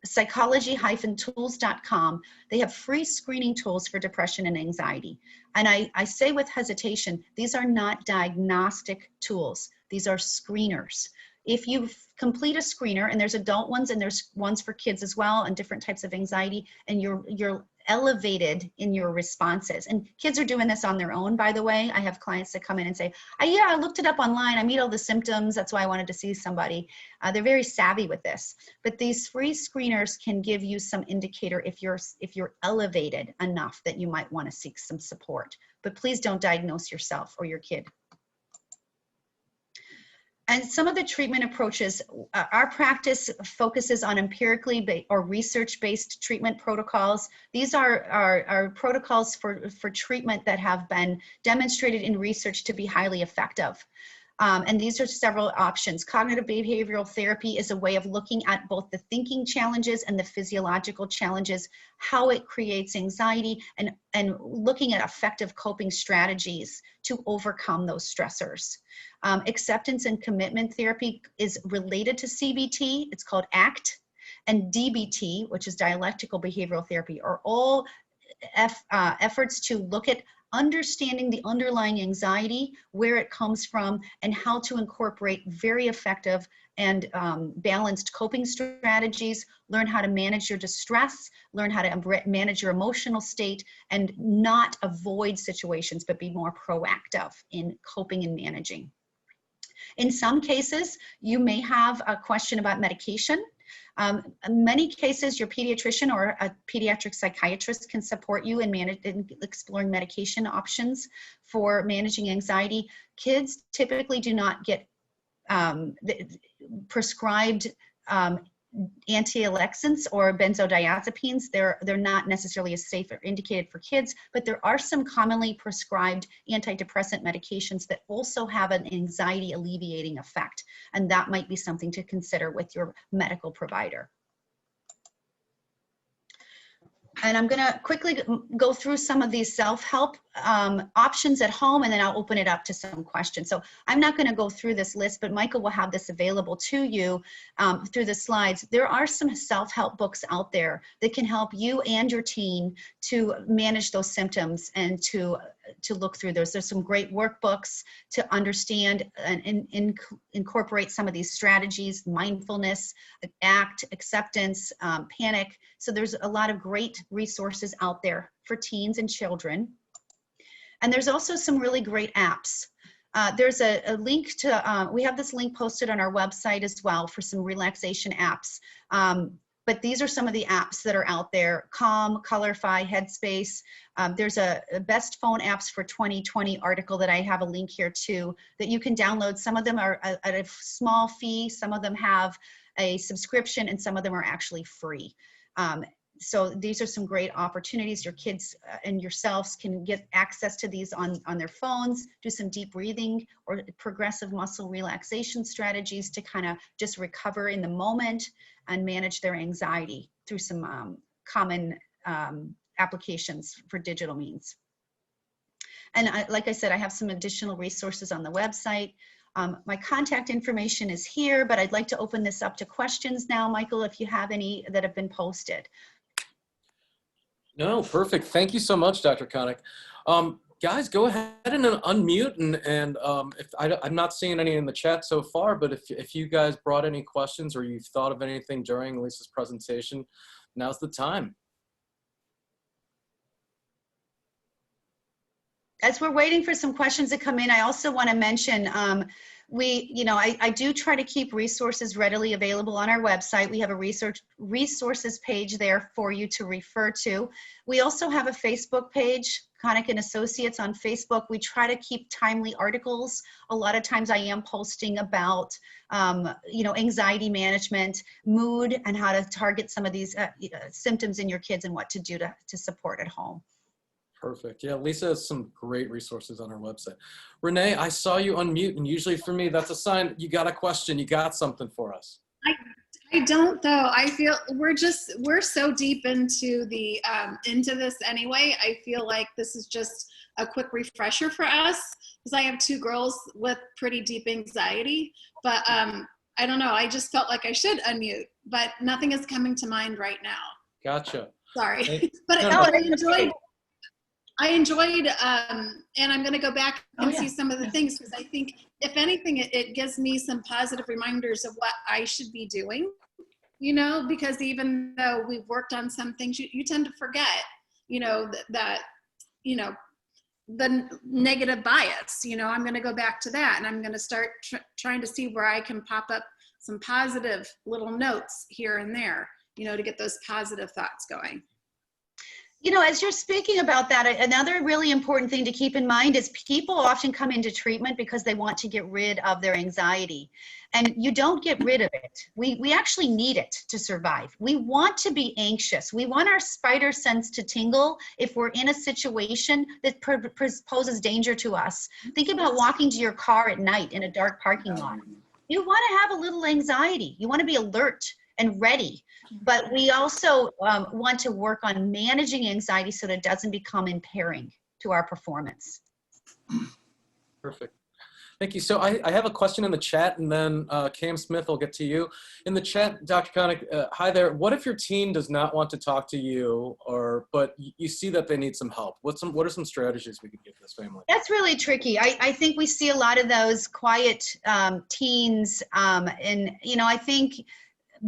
psychology-tools.com. They have free screening tools for depression and anxiety. And I say with hesitation, these are not diagnostic tools. These are screeners. If you complete a screener, and there's adult ones and there's ones for kids as well, and different types of anxiety, and you're elevated in your responses. And kids are doing this on their own, by the way. I have clients that come in and say, yeah, I looked it up online. I meet all the symptoms. That's why I wanted to see somebody. They're very savvy with this. But these free screeners can give you some indicator if you're elevated enough that you might want to seek some support. But please don't diagnose yourself or your kid. And some of the treatment approaches, our practice focuses on empirically or research-based treatment protocols. These are protocols for treatment that have been demonstrated in research to be highly effective. And these are several options. Cognitive behavioral therapy is a way of looking at both the thinking challenges and the physiological challenges, how it creates anxiety, and looking at effective coping strategies to overcome those stressors. Acceptance and commitment therapy is related to CBT. It's called ACT. And DBT, which is dialectical behavioral therapy, are all efforts to look at understanding the underlying anxiety, where it comes from, and how to incorporate very effective and balanced coping strategies, learn how to manage your distress, learn how to manage your emotional state, and not avoid situations, but be more proactive in coping and managing. In some cases, you may have a question about medication. In many cases, your pediatrician or a pediatric psychiatrist can support you in exploring medication options for managing anxiety. Kids typically do not get prescribed anti-alexins or benzodiazepines. They're not necessarily as safe or indicated for kids, but there are some commonly prescribed antidepressant medications that also have an anxiety alleviating effect, and that might be something to consider with your medical provider. And I'm going to quickly go through some of these self-help options at home, and then I'll open it up to some questions. So I'm not going to go through this list, but Michael will have this available to you through the slides. There are some self-help books out there that can help you and your teen to manage those symptoms and to look through those. There's some great workbooks to understand and incorporate some of these strategies: mindfulness, ACT, acceptance, panic. So there's a lot of great resources out there for teens and children. And there's also some really great apps. There's a link to, we have this link posted on our website as well for some relaxation apps. But these are some of the apps that are out there: Calm, Colorfy, Headspace. There's a Best Phone Apps for 2020 article that I have a link here too that you can download. Some of them are at a small fee, some of them have a subscription, and some of them are actually free. So these are some great opportunities. Your kids and yourselves can get access to these on their phones, do some deep breathing or progressive muscle relaxation strategies to kind of just recover in the moment and manage their anxiety through some common applications for digital means. And like I said, I have some additional resources on the website. My contact information is here, but I'd like to open this up to questions now, Michael, if you have any that have been posted. No, perfect. Thank you so much, Dr. Konick. Guys, go ahead and unmute, and I'm not seeing any in the chat so far, but if you guys brought any questions or you've thought of anything during Lisa's presentation, now's the time. As we're waiting for some questions to come in, I also want to mention, I do try to keep resources readily available on our website. We have a resources page there for you to refer to. We also have a Facebook page, Konick and Associates on Facebook. We try to keep timely articles. A lot of times I am posting about, anxiety management, mood, and how to target some of these symptoms in your kids and what to do to support at home. Perfect. Yeah, Lisa has some great resources on our website. Renee, I saw you unmute, and usually for me, that's a sign you got a question, you got something for us. I don't though. I feel we're so deep into this anyway. I feel like this is just a quick refresher for us because I have two girls with pretty deep anxiety, but I don't know. I just felt like I should unmute, but nothing is coming to mind right now. Gotcha. Sorry, but I enjoyed, and I'm going to go back and see some of the things because I think, if anything, it gives me some positive reminders of what I should be doing, because even though we've worked on some things, you tend to forget, the negative bias, I'm going to go back to that and I'm going to start trying to see where I can pop up some positive little notes here and there, to get those positive thoughts going. As you're speaking about that, another really important thing to keep in mind is people often come into treatment because they want to get rid of their anxiety. And you don't get rid of it. We actually need it to survive. We want to be anxious. We want our spider sense to tingle if we're in a situation that poses danger to us. Think about walking to your car at night in a dark parking lot. You want to have a little anxiety. You want to be alert and ready. But we also want to work on managing anxiety so that it doesn't become impairing to our performance. Perfect. Thank you. So I have a question in the chat, and then Cam Smith, I'll get to you. In the chat, Dr. Konick, hi there. What if your teen does not want to talk to you, but you see that they need some help? What are some strategies we could give this family? That's really tricky. I think we see a lot of those quiet teens, and I think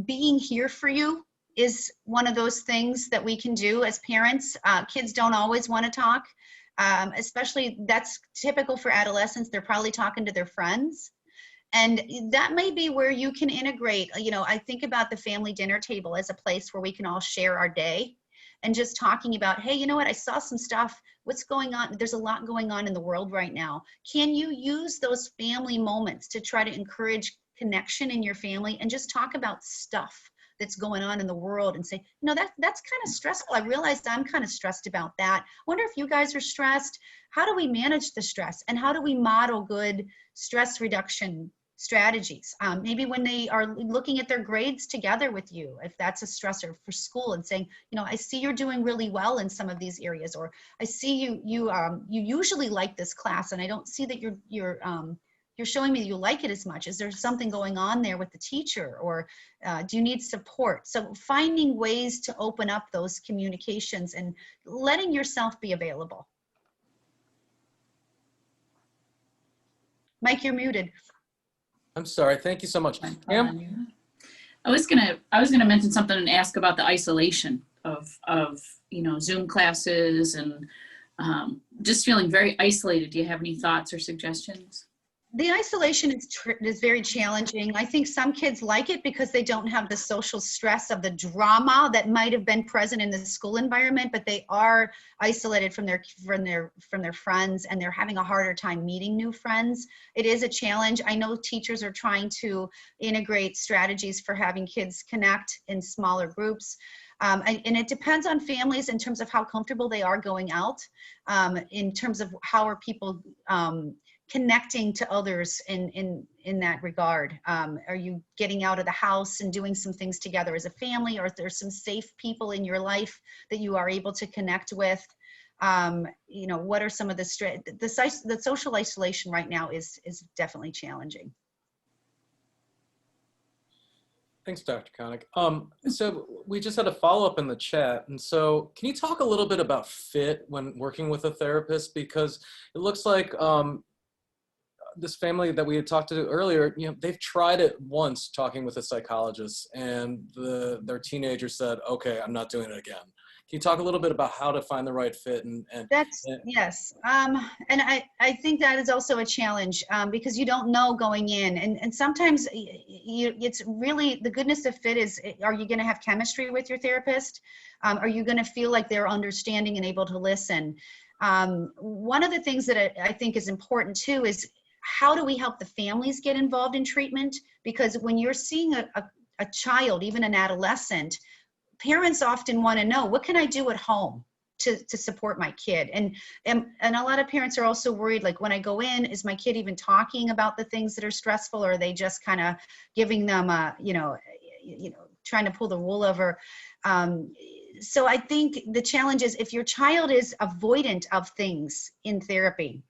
being here for you is one of those things that we can do as parents. Kids don't always want to talk, especially that's typical for adolescents. They're probably talking to their friends. And that may be where you can integrate, I think about the family dinner table as a place where we can all share our day and just talking about, hey, you know what, I saw some stuff. What's going on? There's a lot going on in the world right now. Can you use those family moments to try to encourage connection in your family and just talk about stuff that's going on in the world and say, that's kind of stressful. I realized I'm kind of stressed about that. I wonder if you guys are stressed. How do we manage the stress? And how do we model good stress reduction strategies? Maybe when they are looking at their grades together with you, if that's a stressor for school, and saying, I see you're doing really well in some of these areas, or I see you usually like this class, and I don't see that you're showing me you like it as much. Is there something going on there with the teacher, or do you need support? So finding ways to open up those communications and letting yourself be available. Mike, you're muted. I'm sorry. Thank you so much. Pam? I was gonna mention something and ask about the isolation of Zoom classes and just feeling very isolated. Do you have any thoughts or suggestions? The isolation is very challenging. I think some kids like it because they don't have the social stress of the drama that might have been present in the school environment, but they are isolated from their friends, and they're having a harder time meeting new friends. It is a challenge. I know teachers are trying to integrate strategies for having kids connect in smaller groups. And it depends on families in terms of how comfortable they are going out, in terms of how are people connecting to others in that regard. Are you getting out of the house and doing some things together as a family, or is there some safe people in your life that you are able to connect with? You know, what are some of the social isolation right now is definitely challenging. Thanks, Dr. Konick. So we just had a follow-up in the chat. And so can you talk a little bit about fit when working with a therapist? Because it looks like this family that we had talked to earlier, you know, they've tried it once talking with a psychologist, and their teenager said, okay, I'm not doing it again. Can you talk a little bit about how to find the right fit? Yes. And I think that is also a challenge, because you don't know going in, and sometimes it's really the goodness of fit is, are you going to have chemistry with your therapist? Are you going to feel like they're understanding and able to listen? One of the things that I think is important too is, how do we help the families get involved in treatment? Because when you're seeing a child, even an adolescent, parents often want to know, what can I do at home to support my kid? And a lot of parents are also worried, like, when I go in, is my kid even talking about the things that are stressful, or are they just kind of giving them trying to pull the wool over? So I think the challenge is, if your child is avoidant of things in therapy,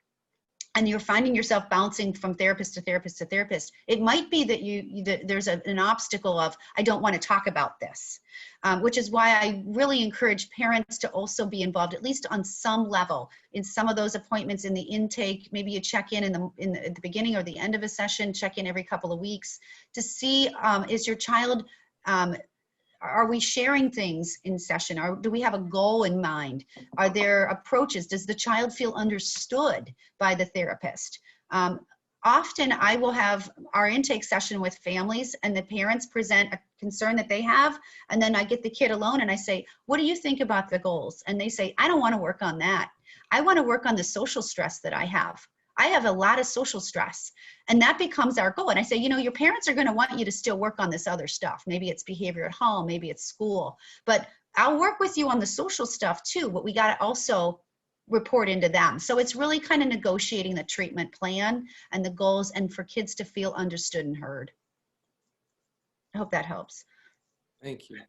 and you're finding yourself bouncing from therapist to therapist to therapist, it might be that there's an obstacle of, I don't want to talk about this, which is why I really encourage parents to also be involved, at least on some level, in some of those appointments, in the intake. Maybe you check in at the beginning or the end of a session, check in every couple of weeks to see, is your child, are we sharing things in session? Or do we have a goal in mind? Are there approaches? Does the child feel understood by the therapist? Often I will have our intake session with families, and the parents present a concern that they have, and then I get the kid alone and I say, what do you think about the goals? And they say, I don't want to work on that. I want to work on the social stress that I have. I have a lot of social stress, and that becomes our goal. And I say, you know, your parents are going to want you to still work on this other stuff. Maybe it's behavior at home, maybe it's school, but I'll work with you on the social stuff too, but we got to also report into them. So it's really kind of negotiating the treatment plan and the goals, and for kids to feel understood and heard. I hope that helps. Thank you.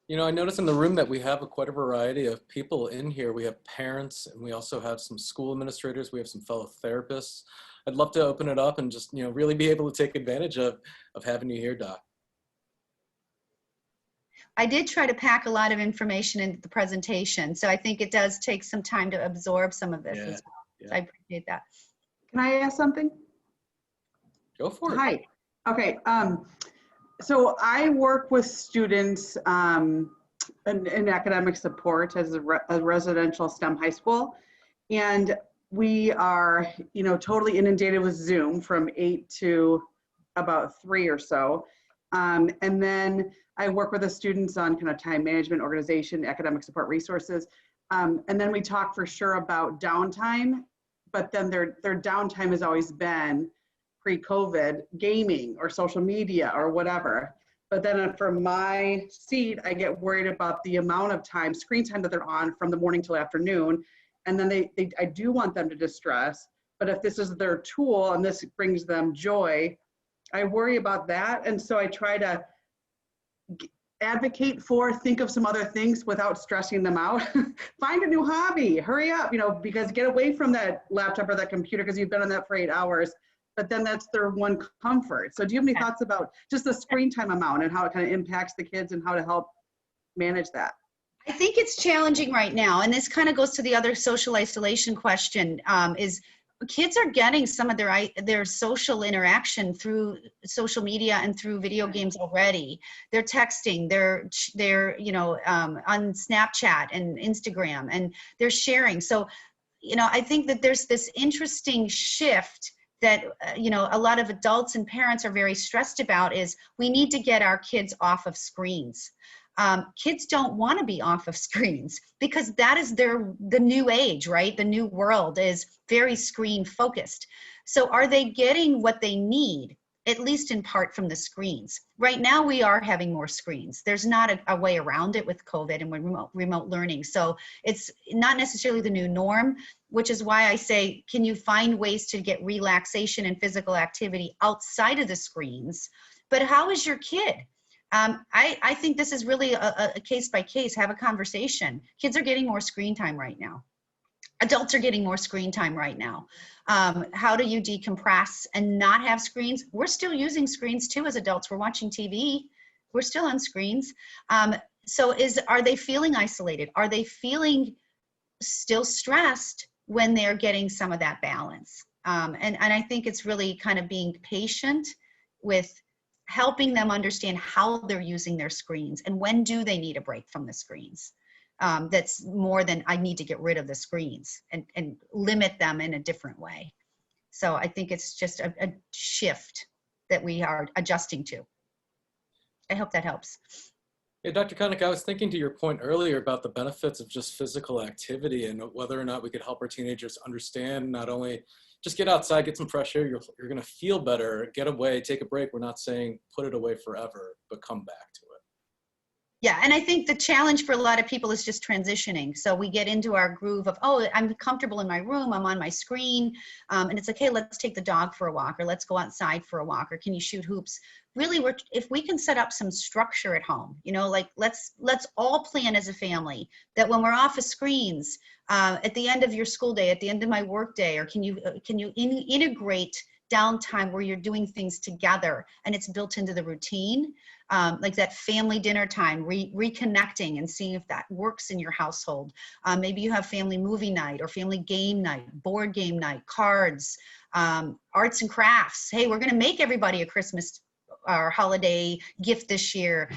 You know, I noticed in the room that we have quite a variety of people in here. We have parents, and we also have some school administrators. We have some fellow therapists. I'd love to open it up and just, you know, really be able to take advantage of having you here, Doc. I did try to pack a lot of information into the presentation, so I think it does take some time to absorb some of this as well. Yeah. So I appreciate that. Can I ask something? Go for it. Hi. Okay. So I work with students in academic support as a residential STEM high school, and we are, you know, totally inundated with Zoom from 8 to about 3 or so, and then I work with the students on kind of time management, organization, academic support resources, and then we talk for sure about downtime, but then their downtime has always been pre-COVID gaming or social media or whatever. But then from my seat, I get worried about the amount of time, screen time that they're on from the morning till afternoon. And then I do want them to distress, but if this is their tool and this brings them joy, I worry about that. And so I try to advocate for, think of some other things without stressing them out. Find a new hobby, hurry up, you know, because get away from that laptop or that computer because you've been on that for 8 hours. But then that's their one comfort. So do you have any thoughts about just the screen time amount and how it kind of impacts the kids and how to help manage that? I think it's challenging right now, and this kind of goes to the other social isolation question, is kids are getting some of their social interaction through social media and through video games already. They're texting, they're on Snapchat and Instagram, and they're sharing. So, I think that there's this interesting shift that, a lot of adults and parents are very stressed about, is we need to get our kids off of screens. Kids don't want to be off of screens because that is the new age, right? The new world is very screen focused. So are they getting what they need, at least in part, from the screens? Right now we are having more screens. There's not a way around it with COVID and with remote learning. So it's not necessarily the new norm, which is why I say, can you find ways to get relaxation and physical activity outside of the screens? But how is your kid? I think this is really a case by case. Have a conversation. Kids are getting more screen time right now. Adults are getting more screen time right now. How do you decompress and not have screens? We're still using screens too as adults. We're watching TV. We're still on screens. So are they feeling isolated? Are they feeling still stressed when they're getting some of that balance? And I think it's really kind of being patient with helping them understand how they're using their screens and when do they need a break from the screens. That's more than I need to get rid of the screens and limit them in a different way. So I think it's just a shift that we are adjusting to. I hope that helps. Hey, Dr. Konick, I was thinking to your point earlier about the benefits of just physical activity and whether or not we could help our teenagers understand not only just get outside, get some fresh air, you're going to feel better, get away, take a break. We're not saying put it away forever, but come back to it. Yeah, and I think the challenge for a lot of people is just transitioning. So we get into our groove of, oh, I'm comfortable in my room, I'm on my screen, and it's like, hey, let's take the dog for a walk, or let's go outside for a walk, or can you shoot hoops? Really, if we can set up some structure at home, like let's all plan as a family that when we're off of screens, at the end of your school day, at the end of my work day, or can you integrate downtime where you're doing things together and it's built into the routine, like that family dinner time, reconnecting and seeing if that works in your household. Maybe you have family movie night or family game night, board game night, cards, arts and crafts. Hey, we're going to make everybody a Christmas or holiday gift this year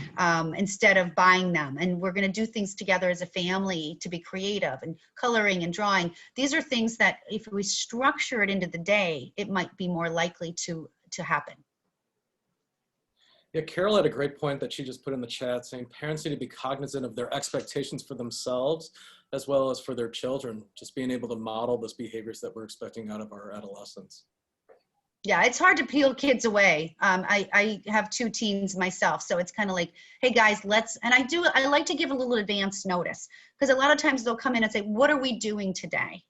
instead of buying them. And we're going to do things together as a family to be creative, and coloring and drawing. These are things that if we structure it into the day, it might be more likely to happen. Yeah, Carol had a great point that she just put in the chat saying parents need to be cognizant of their expectations for themselves as well as for their children, just being able to model those behaviors that we're expecting out of our adolescents. Yeah, it's hard to peel kids away. I have 2 teens myself, so it's kind of like, hey guys, I like to give a little advance notice, because a lot of times they'll come in and say, what are we doing today?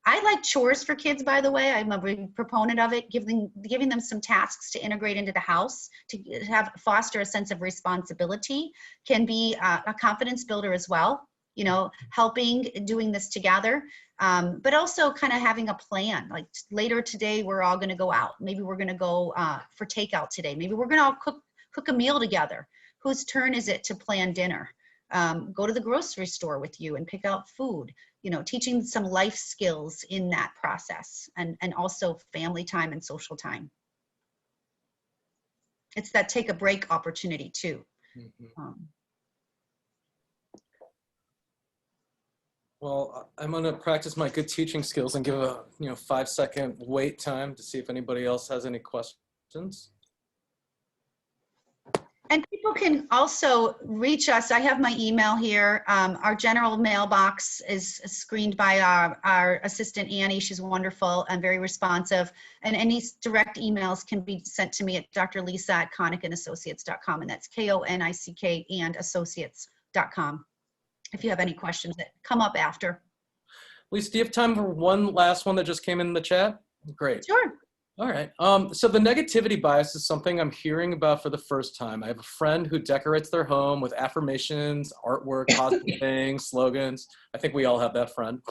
I like chores for kids, by the way. I'm a big proponent of it, giving them some tasks to integrate into the house, to foster a sense of responsibility, can be a confidence builder as well. Helping, doing this together, but also kind of having a plan. Like later today, we're all going to go out. Maybe we're going to go for takeout today. Maybe we're going to all cook a meal together. Whose turn is it to plan dinner? Go to the grocery store with you and pick out food. Teaching some life skills in that process, and also family time and social time. It's that take a break opportunity too. Mm-hmm. Well, I'm going to practice my good teaching skills and give a 5-second wait time to see if anybody else has any questions. And people can also reach us. I have my email here. Our general mailbox is screened by our assistant, Annie. She's wonderful and very responsive. And any direct emails can be sent to me at drlisa@konickandassociates.com. And that's KONICK and associates.com. If you have any questions that come up after. Lisa, do you have time for one last one that just came in the chat? Great. Sure. All right. So the negativity bias is something I'm hearing about for the first time. I have a friend who decorates their home with affirmations, artwork, positive things, slogans. I think we all have that friend.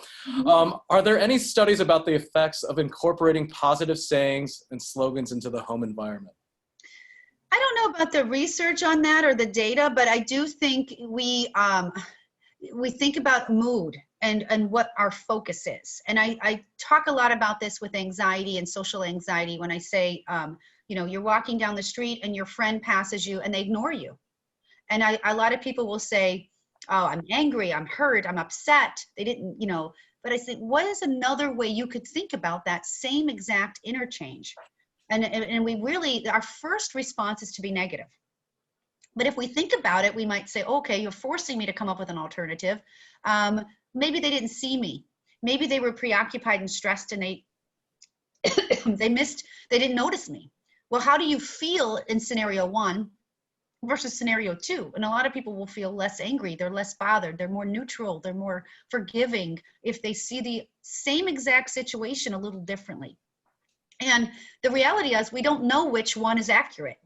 Are there any studies about the effects of incorporating positive sayings and slogans into the home environment? I don't know about the research on that or the data, but I do think we think about mood. and what our focus is. And I talk a lot about this with anxiety and social anxiety when I say, you know, you're walking down the street and your friend passes you and they ignore you. And a lot of people will say, oh, I'm angry, I'm hurt, I'm upset. They didn't, you know, but I say, what is another way you could think about that same exact interchange? And we really, our first response is to be negative. But if we think about it, we might say, okay, you're forcing me to come up with an alternative. Maybe they didn't see me. Maybe they were preoccupied and stressed and they didn't notice me. Well, how do you feel in scenario 1 versus scenario 2? And a lot of people will feel less angry, they're less bothered, they're more neutral, they're more forgiving if they see the same exact situation a little differently. And the reality is we don't know which one is accurate.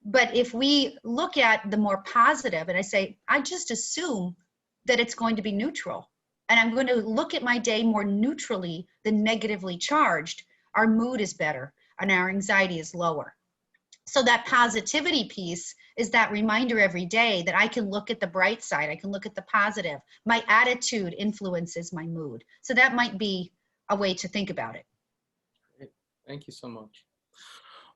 But if we look at the more positive, and I say, I just assume that it's going to be neutral, and I'm going to look at my day more neutrally than negatively charged, our mood is better and our anxiety is lower. So that positivity piece is that reminder every day that I can look at the bright side, I can look at the positive. My attitude influences my mood. So that might be a way to think about it. Great. Thank you so much.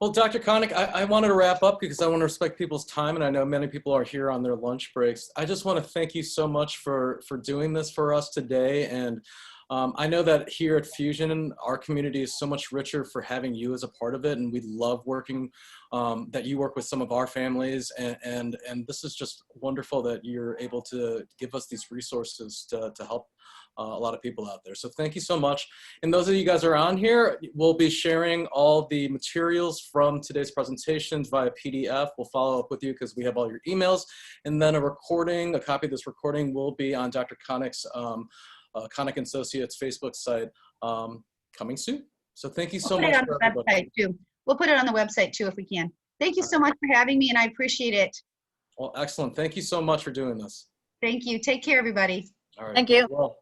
Well, Dr. Konick, I wanted to wrap up because I want to respect people's time, and I know many people are here on their lunch breaks. I just want to thank you so much for doing this for us today. And I know that here at Fusion, our community is so much richer for having you as a part of it, and we love working, that you work with some of our families, and this is just wonderful that you're able to give us these resources to help a lot of people out there. So thank you so much. And those of you guys who are on here, we'll be sharing all the materials from today's presentations via PDF. We'll follow up with you because we have all your emails, and then a copy of this recording will be on Dr. Konick's Konick and Associates Facebook site coming soon. So thank you so much for everybody. We'll put it on the website too if we can. Thank you so much for having me, and I appreciate it. Well, excellent. Thank you so much for doing this. Thank you. Take care, everybody. All right. Thank you. Well.